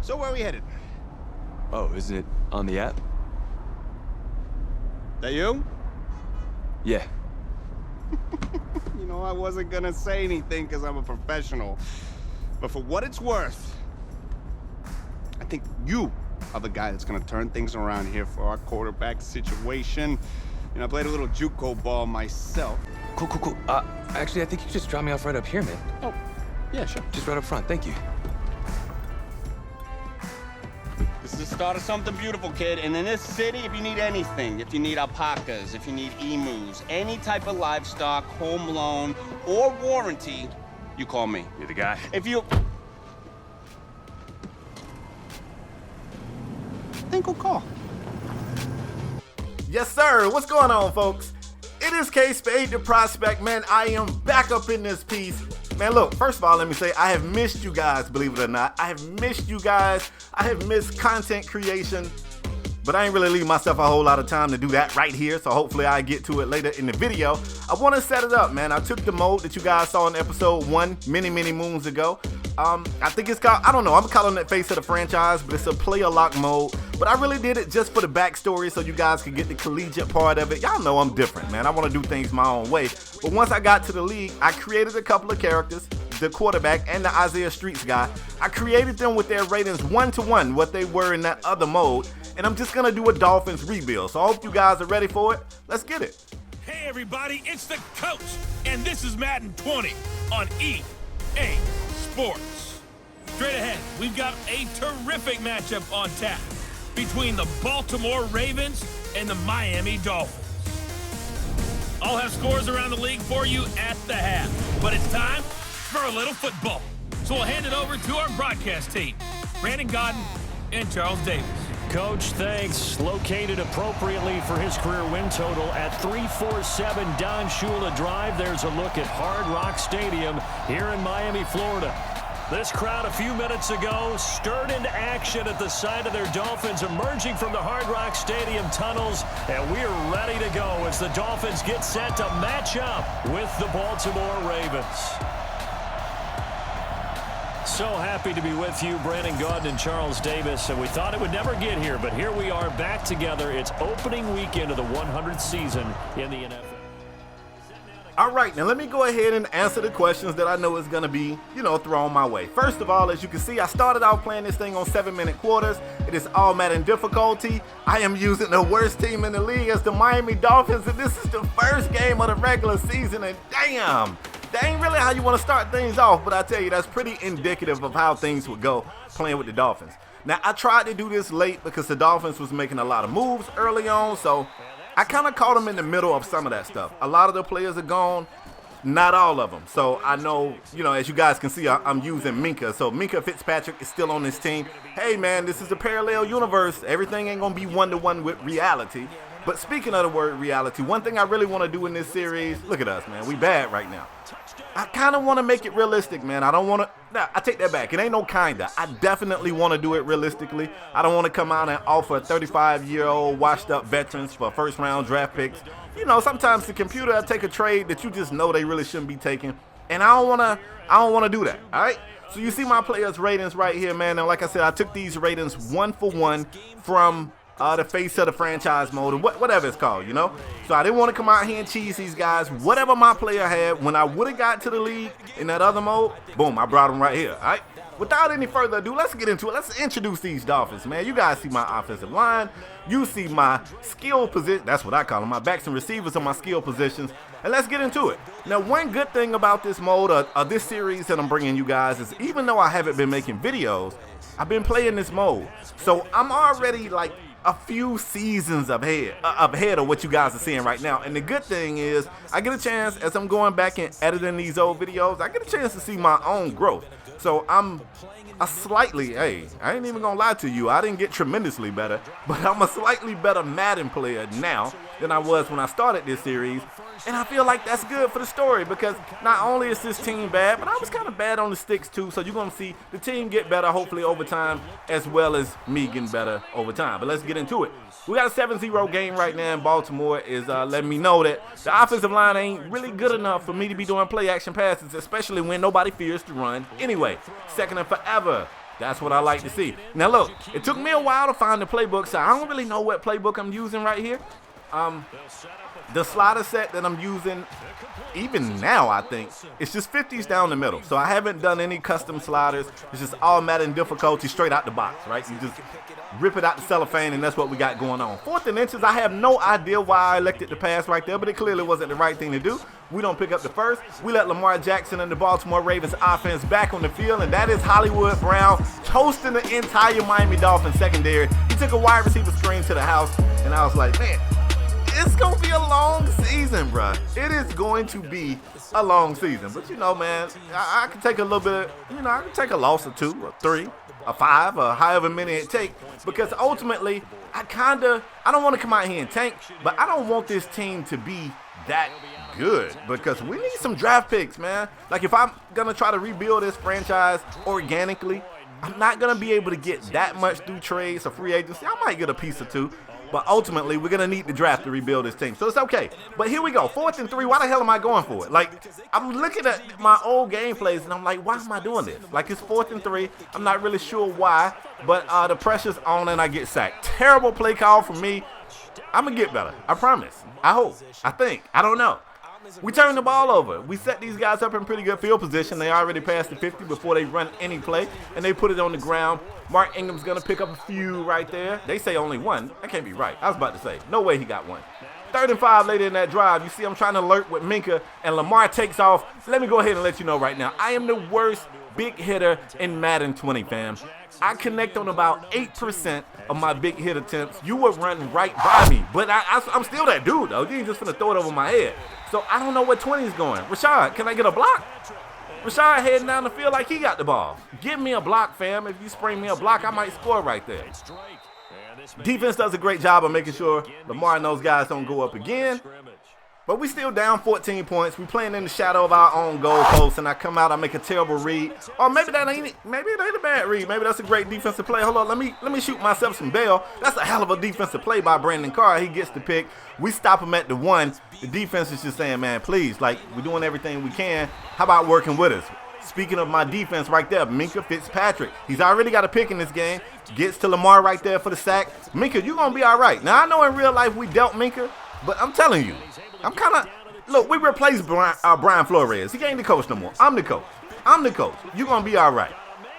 So where are we headed? Oh, isn't it on the app? That you? Yeah. You know, I wasn't gonna say anything because I'm a professional. But for what it's worth, I think you are the guy that's gonna turn things around here for our quarterback situation. You know, I played a little JUCO ball myself. Cool. Actually, I think you can just drop me off right up here, man. Oh, yeah, sure. Just right up front, thank you. This is the start of something beautiful, kid. And in this city, if you need anything, if you need alpacas, if you need emus, any type of livestock, home loan, or warranty, you call me. You're the guy? If you... Then go call. Yes, sir. What's going on, folks? It is K-Spade, the prospect, man. I am back up in this piece. Man, look, first of all, let me say, I have missed you guys, believe it or not. I have missed you guys. I have missed content creation, but I ain't really leaving myself a whole lot of time to do that right here, so hopefully I get to it later in the video. I want to set it up, man. I took the mode that you guys saw in episode 1 many moons ago. I think it's called, I don't know, I'm calling it Face of the Franchise, but it's a player lock mode. But I really did it just for the backstory so you guys could get the collegiate part of it. Y'all know I'm different, man. I want to do things my own way. But once I got to the league, I created a couple of characters, the quarterback and the Isaiah Streets guy. I created them with their ratings 1-to-1, what they were in that other mode. And I'm just going to do a Dolphins rebuild. So I hope you guys are ready for it. Let's get it. Hey everybody, it's the coach, and this is Madden 20 on EA Sports. Straight ahead, we've got a terrific matchup on tap between the Baltimore Ravens and the Miami Dolphins. I'll have scores around the league for you at the half, but it's time for a little football. So we'll hand it over to our broadcast team, Brandon Godden and Charles Davis. Coach, thanks. Located appropriately for his career win total at 347 Don Shula Drive. There's a look at Hard Rock Stadium here in Miami, Florida. This crowd a few minutes ago stirred into action at the side of their Dolphins emerging from the Hard Rock Stadium tunnels, and we're ready to go as the Dolphins get set to match up with the Baltimore Ravens. So happy to be with you, Brandon Godden and Charles Davis, and we thought it would never get here, but here we are back together. It's opening weekend of the 100th season in the NFL. All right, now let me go ahead and answer the questions that I know is going to be, thrown my way. First of all, as you can see, I started out playing this thing on 7-minute quarters. It is All Madden Difficulty. I am using the worst team in the league as the Miami Dolphins, and this is the first game of the regular season, and damn, that ain't really how you want to start things off, but I tell you, that's pretty indicative of how things would go playing with the Dolphins. Now, I tried to do this late because the Dolphins was making a lot of moves early on, so I kind of caught them in the middle of some of that stuff. A lot of the players are gone, not all of them. So I know, as you guys can see, I'm using Minkah. So Minkah Fitzpatrick is still on this team. Hey, man, this is a parallel universe. Everything ain't going to be one-to-one with reality. But speaking of the word reality, one thing I really want to do in this series, look at us, man. We bad right now. I kind of want to make it realistic, man. I don't want to, I take that back. It ain't no kinda. I definitely want to do it realistically. I don't want to come out and offer 35-year-old washed up veterans for first-round draft picks. Sometimes the computer will take a trade that you just know they really shouldn't be taking. And I don't want to do that, all right? So you see my players' ratings right here, man. And like I said, I took these ratings 1-for-1 from the Face of the Franchise mode, or whatever it's called, So I didn't want to come out here and cheese these guys. Whatever my player had, when I would have got to the league in that other mode, boom, I brought them right here, all right? Without any further ado, let's get into it. Let's introduce these Dolphins, man. You guys see my offensive line. You see my skill position. That's what I call them. My backs and receivers are my skill positions. And let's get into it. Now, one good thing about this mode, or this series that I'm bringing you guys, is even though I haven't been making videos, I've been playing this mode. So I'm already like a few seasons ahead of what you guys are seeing right now. And the good thing is I get a chance, as I'm going back and editing these old videos, I get a chance to see my own growth. So I'm a slightly, I ain't even gonna lie to you, I didn't get tremendously better, but I'm a slightly better Madden player now than I was when I started this series. And I feel like that's good for the story, because not only is this team bad, but I was kind of bad on the sticks too. So you're going to see the team get better, hopefully over time, as well as me getting better over time. But let's get into it. We got a 7-0 game right now in Baltimore. Is letting me know that the offensive line ain't really good enough for me to be doing play action passes, especially when nobody fears to run. Anyway, second and forever. That's what I like to see. Now look, it took me a while to find the playbook, so I don't really know what playbook I'm using right here. The slider set that I'm using, even now, I think, it's just 50s down the middle. So I haven't done any custom sliders. It's just all Madden difficulty straight out the box, right? You just rip it out the cellophane, and that's what we got going on. 4th and inches, I have no idea why I elected to pass right there, but it clearly wasn't the right thing to do. We don't pick up the first. We let Lamar Jackson and the Baltimore Ravens offense back on the field, and that is Hollywood Brown toasting the entire Miami Dolphins secondary. He took a wide receiver screen to the house, and I was like, man, it's going to be a long season, bruh. It is going to be a long season. But, you know, man, I can take a little bit, you know, I can take a loss or 2 or 3 or 5 or however many it takes, because ultimately, I don't want to come out here and tank, but I don't want this team to be that good, because we need some draft picks, man. Like, if I'm going to try to rebuild this franchise organically, I'm not going to be able to get that much through trades or free agency. I might get a piece or 2. But ultimately, we're going to need the draft to rebuild this team. So it's okay. But here we go. 4th and 3. Why the hell am I going for it? Like, I'm looking at my old game plays, and I'm like, why am I doing this? Like, it's 4th and 3. I'm not really sure why. But the pressure's on, and I get sacked. Terrible play call from me. I'm going to get better. I promise. I hope. I think. I don't know. We turn the ball over. We set these guys up in pretty good field position. They already passed the 50 before they run any play, and they put it on the ground. Mark Ingram's going to pick up a few right there. They say only 1. That can't be right. I was about to say, no way he got 1. 3rd and 5 later in that drive. You see I'm trying to alert with Minka, and Lamar takes off. Let me go ahead and let you know right now, I am the worst big hitter in Madden 20, fam. I connect on about 8% of my big hit attempts. You were running right by me, but I'm still that dude, though. You ain't just finna throw it over my head. So I don't know where 20 is going. Rashad, can I get a block? Rashad heading down the field like he got the ball. Give me a block, fam. If you spring me a block, I might score right there. Defense does a great job of making sure Lamar and those guys don't go up again. But we still down 14 points. We playing in the shadow of our own goalpost, and I come out, I make a terrible read. Or maybe it ain't a bad read. Maybe that's a great defensive play. Hold on, let me shoot myself some bail. That's a hell of a defensive play by Brandon Carr. He gets the pick. We stop him at the 1. The defense is just saying, man, please, like, we're doing everything we can. How about working with us? Speaking of my defense right there, Minkah Fitzpatrick. He's already got a pick in this game. Gets to Lamar right there for the sack. Minkah, you're going to be all right. Now, I know in real life we dealt Minkah, but I'm telling you, I'm kind of, look, we replaced Brian Flores. He ain't the coach no more. I'm the coach. You're going to be all right.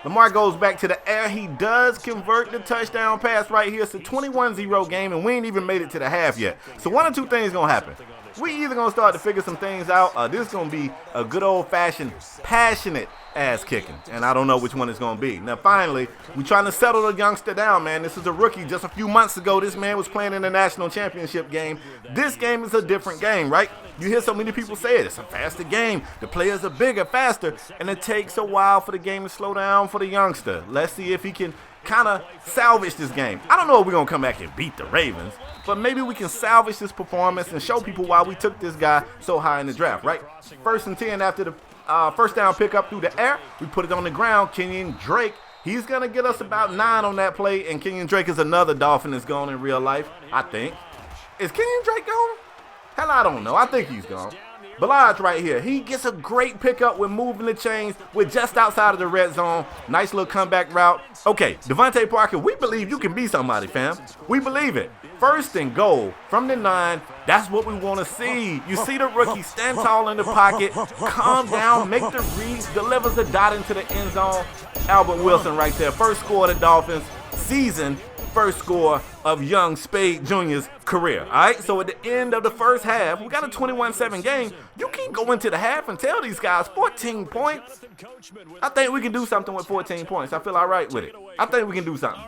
Lamar goes back to the air. He does convert the touchdown pass right here. It's a 21-0 game, and we ain't even made it to the half yet. So one or two things going to happen. We either going to start to figure some things out, or this is going to be a good old-fashioned, passionate ass kicking. And I don't know which one it's going to be. Now, finally, we're trying to settle the youngster down, man. This is a rookie. Just a few months ago, this man was playing in the national championship game. This game is a different game, right? You hear so many people say it. It's a faster game. The players are bigger, faster. And it takes a while for the game to slow down for the youngster. Let's see if he can kind of salvage this game. I don't know if we're going to come back and beat the Ravens, but maybe we can salvage this performance and show people why we took this guy so high in the draft, right? 1st and 10 after the first down pickup through the air. We put it on the ground. Kenyon Drake, he's going to get us about 9 on that play, and Kenyon Drake is another Dolphin that's gone in real life, I think. Is Kenyon Drake gone? Hell, I don't know. I think he's gone. Balaj right here. He gets a great pickup with moving the chains. We're just outside of the red zone. Nice little comeback route. Okay, Devontae Parker, we believe you can be somebody, fam. We believe it. 1st and goal from the 9. That's what we want to see. You see the rookie stand tall in the pocket, calm down, make the reads, delivers a dot into the end zone. Albert Wilson right there. First score of the Dolphins season. First score of young Spade Jr.'s career. All right, so at the end of the first half, we got a 21-7 game. You can't go into the half and tell these guys 14 points. I think we can do something with 14 points. I feel all right with it. I think we can do something.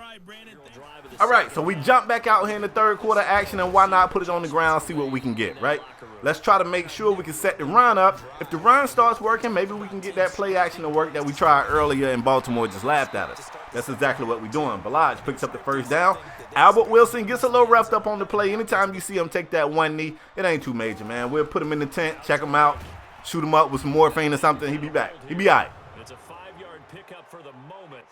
All right, so we jump back out here in the third quarter action, and why not put it on the ground, see what we can get, right? Let's try to make sure we can set the run up. If the run starts working, maybe we can get that play action to work that we tried earlier and Baltimore just laughed at us. That's exactly what we're doing. Balaj picks up the first down. Albert Wilson gets a little roughed up on the play. Anytime you see him take that one knee, it ain't too major, man. We'll put him in the tent, check him out, shoot him up with some morphine or something. He'll be back. He'll be all right. It's a 5-yard pickup for the moment.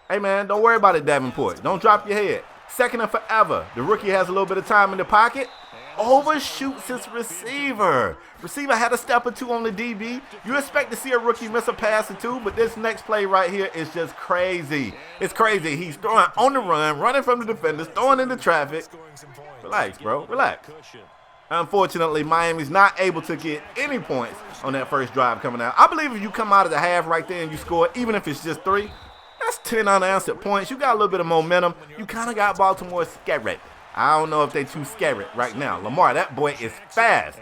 Hey, man, don't worry about it, Davenport. Don't drop your head. 2nd and forever. The rookie has a little bit of time in the pocket. overshoots his receiver. Receiver had a step or two on the DB. You expect to see a rookie miss a pass or two, but this next play right here is just crazy. It's crazy. He's throwing on the run, running from the defenders, throwing into traffic. Relax, bro. Relax. Unfortunately, Miami's not able to get any points on that first drive coming out. I believe if you come out of the half right there and you score, even if it's just 3, that's 10 unanswered points. You got a little bit of momentum. You kind of got Baltimore scared. I don't know if they too scared right now. Lamar, that boy is fast.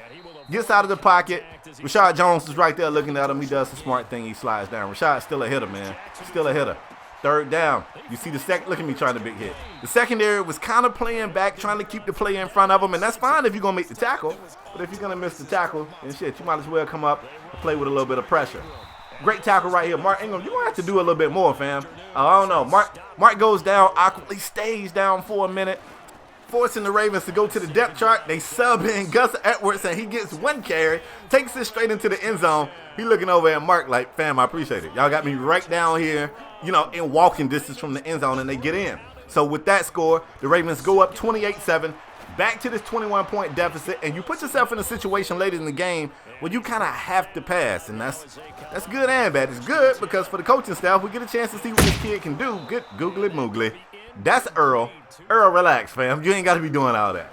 Gets out of the pocket. Rashad Jones is right there looking at him. He does the smart thing. He slides down. Rashad's still a hitter, man. Still a hitter. Third down. You see the second. Look at me trying to big hit. The secondary was kind of playing back, trying to keep the play in front of him, and that's fine if you're going to make the tackle. But if you're going to miss the tackle, then shit, you might as well come up and play with a little bit of pressure. Great tackle right here. Mark Ingram, you're going to have to do a little bit more, fam. I don't know. Mark goes down, awkwardly stays down for a minute, forcing the Ravens to go to the depth chart. They sub in Gus Edwards, and he gets 1 carry, takes it straight into the end zone. He looking over at Mark like, fam, I appreciate it. Y'all got me right down here, in walking distance from the end zone, and they get in. So with that score, the Ravens go up 28-7, back to this 21-point deficit, and you put yourself in a situation later in the game where you kind of have to pass, and that's good and bad. It's good because for the coaching staff, we get a chance to see what this kid can do. Good googly moogly. That's Earl. Earl, relax, fam. You ain't got to be doing all that.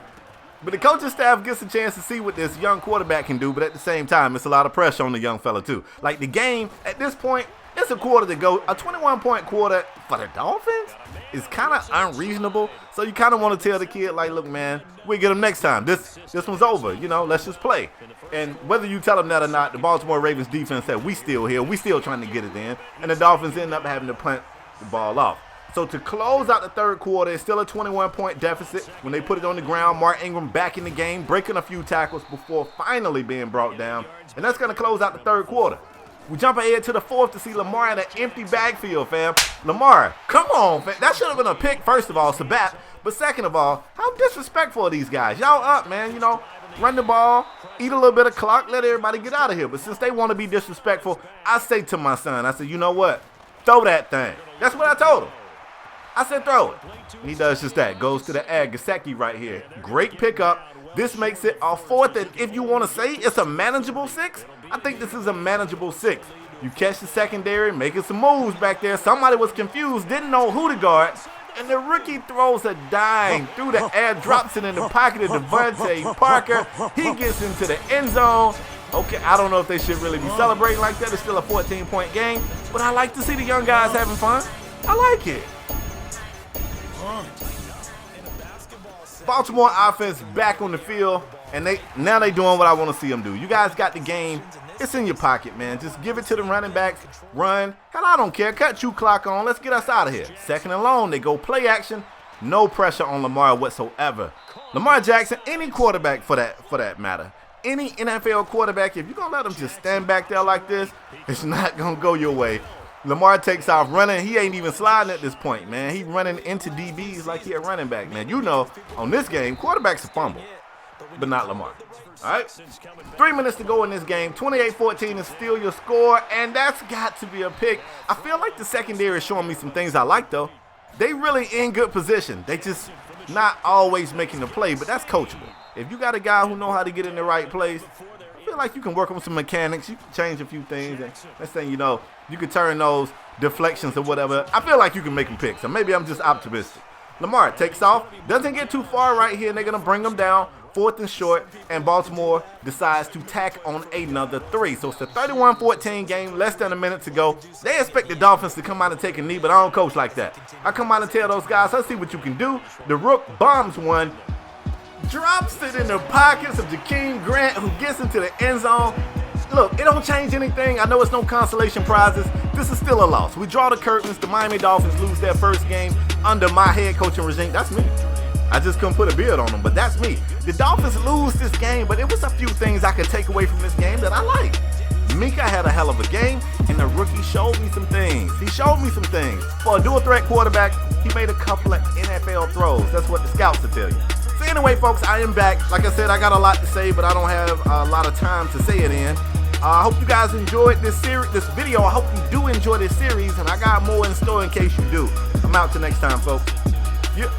But the coaching staff gets a chance to see what this young quarterback can do, but at the same time, it's a lot of pressure on the young fella, too. Like, the game, at this point, it's a quarter to go. A 21-point quarter for the Dolphins is kind of unreasonable. So you kind of want to tell the kid, like, look, man, we'll get him next time. This one's over. Let's just play. And whether you tell them that or not, the Baltimore Ravens defense said, we still here. We still trying to get it in. And the Dolphins end up having to punt the ball off. So to close out the third quarter, it's still a 21-point deficit. When they put it on the ground, Mark Ingram back in the game, breaking a few tackles before finally being brought down. And that's going to close out the third quarter. We jump ahead to the fourth to see Lamar in an empty backfield, fam. Lamar, come on, fam. That should have been a pick, first of all, Sabat. But second of all, how disrespectful are these guys? Y'all up, man. Run the ball, eat a little bit of clock, let everybody get out of here. But since they want to be disrespectful, I say to my son, I said, you know what? Throw that thing. That's what I told him. I said throw it. And he does just that. Goes to the Gasecki right here. Great pickup. This makes it a fourth, and if you want to say it's a manageable 6, I think this is a manageable 6. You catch the secondary, making some moves back there. Somebody was confused, didn't know who to guard, and the rookie throws a dime through the air, drops it in the pocket of Devontae Parker. He gets into the end zone. Okay, I don't know if they should really be celebrating like that. It's still a 14-point game, but I like to see the young guys having fun. I like it. Baltimore offense back on the field, and now they doing what I want to see them do. You guys got the game. It's in your pocket, man. Just give it to the running backs. Run. Hell, I don't care. Cut you clock on. Let's get us out of here. Second and long, they go play action. No pressure on Lamar whatsoever. Lamar Jackson, any quarterback for that matter, any NFL quarterback, if you're going to let them just stand back there like this, it's not going to go your way. Lamar takes off running. He ain't even sliding at this point, man. He running into DBs like he a running back, man. On this game, quarterbacks fumble, but not Lamar. All right? 3 minutes to go in this game. 28-14 is still your score, and that's got to be a pick. I feel like the secondary is showing me some things I like, though. They really in good position. They just not always making the play, but that's coachable. If you got a guy who know how to get in the right place, I feel like you can work on some mechanics. You can change a few things, and next thing you know, you can turn those deflections or whatever. I feel like you can make them pick, so maybe I'm just optimistic. Lamar takes off, doesn't get too far right here, and they're going to bring him down, 4th and short, and Baltimore decides to tack on another 3. So it's a 31-14 game, less than a minute to go. They expect the Dolphins to come out and take a knee, but I don't coach like that. I come out and tell those guys, let's see what you can do. The Rook bombs one, drops it in the pockets of Jakeem Grant, who gets into the end zone. Look, it don't change anything. I know it's no consolation prizes. This is still a loss. We draw the curtains. The Miami Dolphins lose their first game under my head coaching regime. That's me. I just couldn't put a beard on them, but that's me. The Dolphins lose this game, but it was a few things I could take away from this game that I like. Mika had a hell of a game, and the rookie showed me some things. He showed me some things. For a dual-threat quarterback, he made a couple of NFL throws. That's what the scouts will tell you. So anyway, folks, I am back. Like I said, I got a lot to say, but I don't have a lot of time to say it in. I hope you guys enjoyed this video. I hope you do enjoy this series, and I got more in store in case you do. I'm out till next time, folks. Yeah.